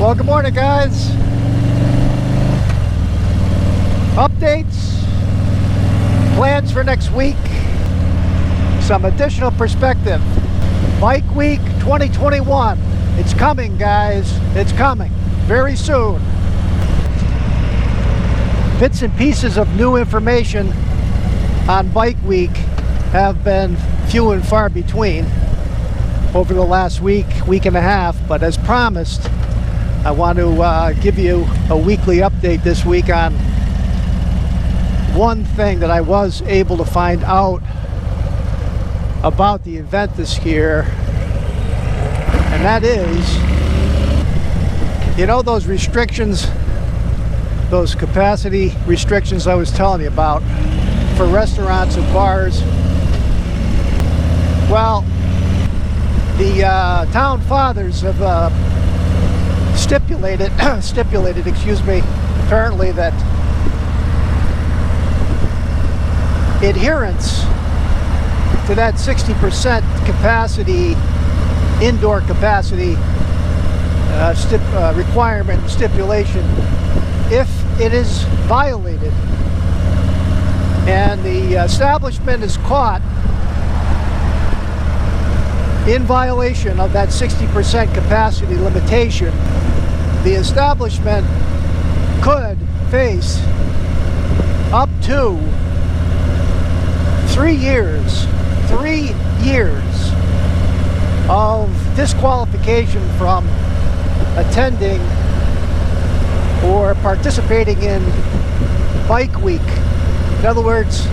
Well, good morning, guys. Updates, plans for next week, some additional perspective. Bike Week 2021. It's coming, guys. It's coming very soon. Bits and pieces of new information on Bike Week have been few and far between over the last week and a half, but as promised, I want to give you a weekly update this week on one thing that I was able to find out about the event this year, and that is, you know, those restrictions, those capacity restrictions I was telling you about for restaurants and bars. Well, the town fathers have stipulated, apparently, that adherence to that 60% capacity, indoor capacity requirement and stipulation, if it is violated and the establishment is caught in violation of that 60% capacity limitation, the establishment could face up to 3 years of disqualification from attending or participating in Bike Week. In other words,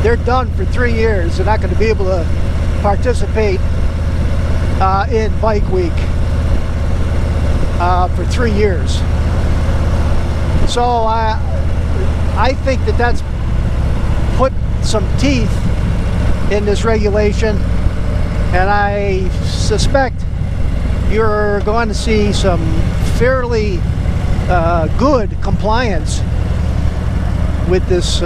they're done for 3 years. They're not going to be able to participate in Bike Week for 3 years. So I think that that's put some teeth in this regulation, and I suspect you're going to see some fairly good compliance with this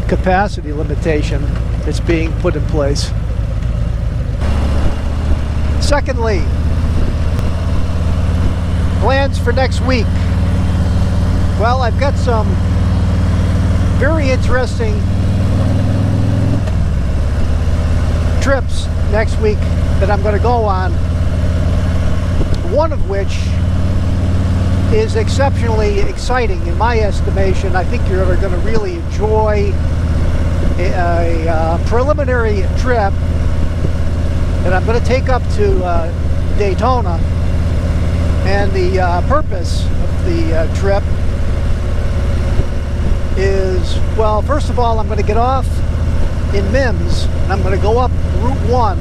capacity limitation that's being put in place. Secondly, plans for next week. Well, I've got some very interesting trips next week that I'm going to go on, one of which is exceptionally exciting in my estimation. I think you're going to really enjoy a preliminary trip that I'm going to take up to Daytona, and the purpose of the trip is, well, first of all, I'm going to get off in Mims, and I'm going to go up Route 1,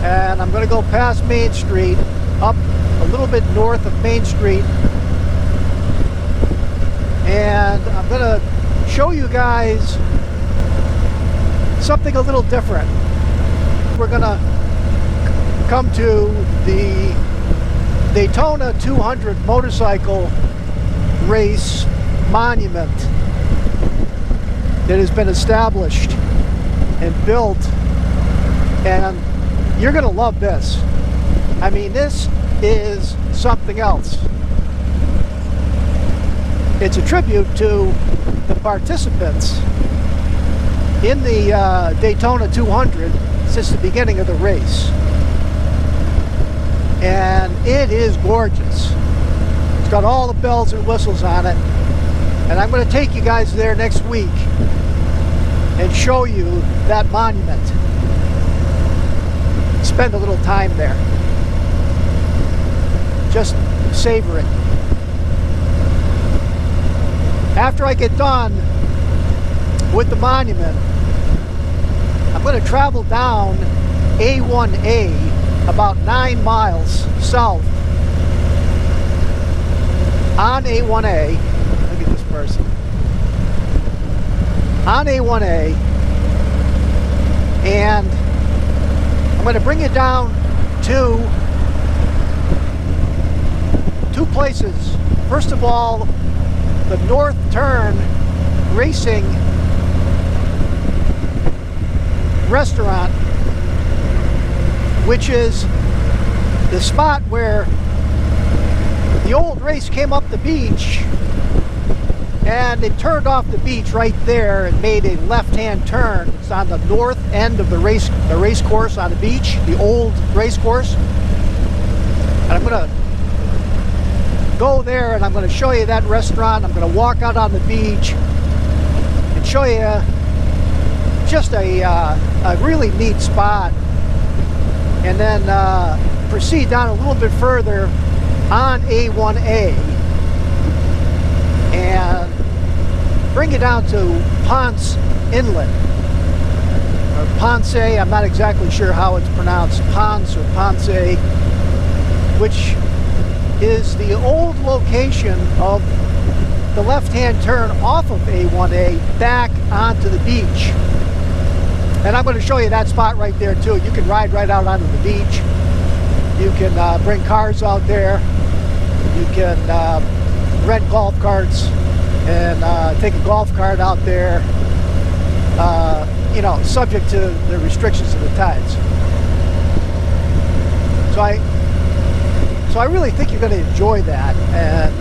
and I'm going to go past Main Street, up a little bit north of Main Street, and I'm going to show you guys something a little different. We're going to come to the Daytona 200 motorcycle race monument that has been established and built, and you're going to love this. I mean, this is something else. It's a tribute to the participants in the Daytona 200 since the beginning of the race, and it is gorgeous. It's got all the bells and whistles on it, and I'm going to take you guys there next week and show you that monument. Spend a little time there. Just savor it. After I get done with the monument, I'm going to travel down A1A about 9 miles south on A1A. Look at this person. On A1A, and I'm going to bring you down to 2 places. First of all, the North Turn Racing restaurant, which is the spot where old race came up the beach, and it turned off the beach right there and made a left-hand turn. It's on the north end of the race course on the beach, the old race course. And I'm going to go there and I'm going to show you that restaurant. I'm going to walk out on the beach and show you just a really neat spot. And then proceed down a little bit further on A1A and bring you down to Ponce Inlet, or Ponce. I'm not exactly sure how it's pronounced, Ponce or Ponce, which is the old location of the left-hand turn off of A1A back onto the beach. And I'm going to show you that spot right there too. You can ride right out onto the beach. You can bring cars out there. You can rent golf carts and take a golf cart out there, you know, subject to the restrictions of the tides. So I really think you're going to enjoy that, and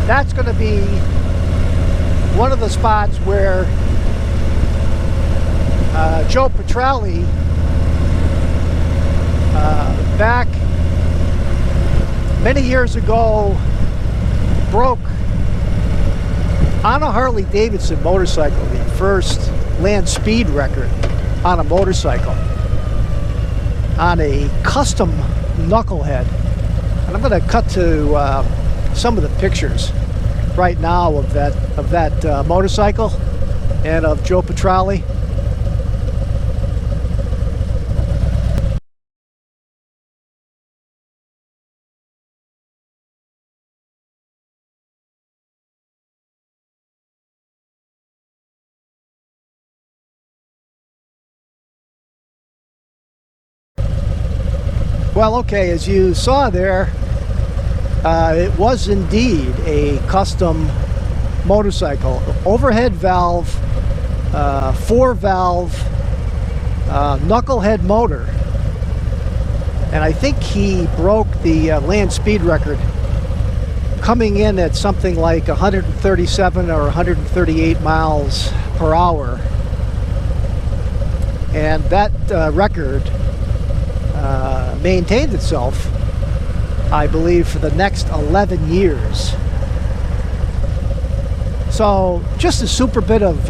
that's going to be one of the spots where Joe Petrelli, back many years ago, broke on a Harley Davidson motorcycle the first land speed record on a motorcycle on a custom knucklehead. And I'm going to cut to some of the pictures right now of that motorcycle and of Joe Petrelli. Well, okay, as you saw there, it was indeed a custom motorcycle. Overhead valve, 4-valve, knucklehead motor. And I think he broke the land speed record, coming in at something like 137 or 138 miles per hour. And that record maintained itself, I believe, for the next 11 years. So just a super bit of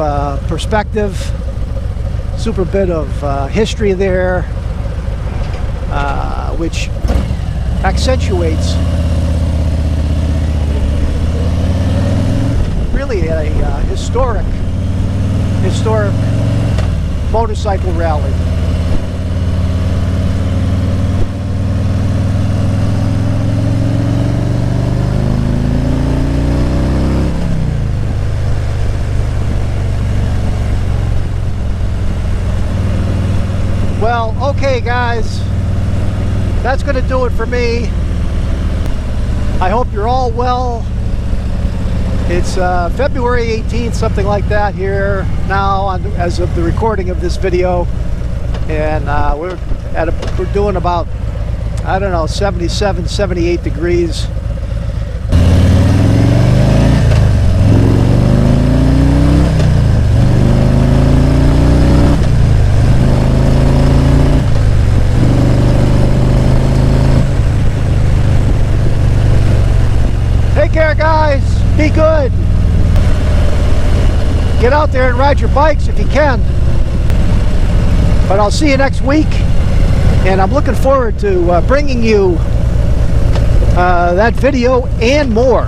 perspective, super bit of history there, which accentuates really a historic motorcycle rally. Well, okay guys, that's going to do it for me. I hope you're all well. It's February 18th, something like that here now as of the recording of this video. And we're doing about, I don't know, 77, 78 degrees. Take care, guys. Be good. Get out there and ride your bikes if you can. But I'll see you next week. And I'm looking forward to bringing you that video and more,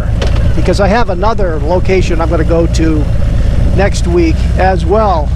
because I have another location I'm going to go to next week as well.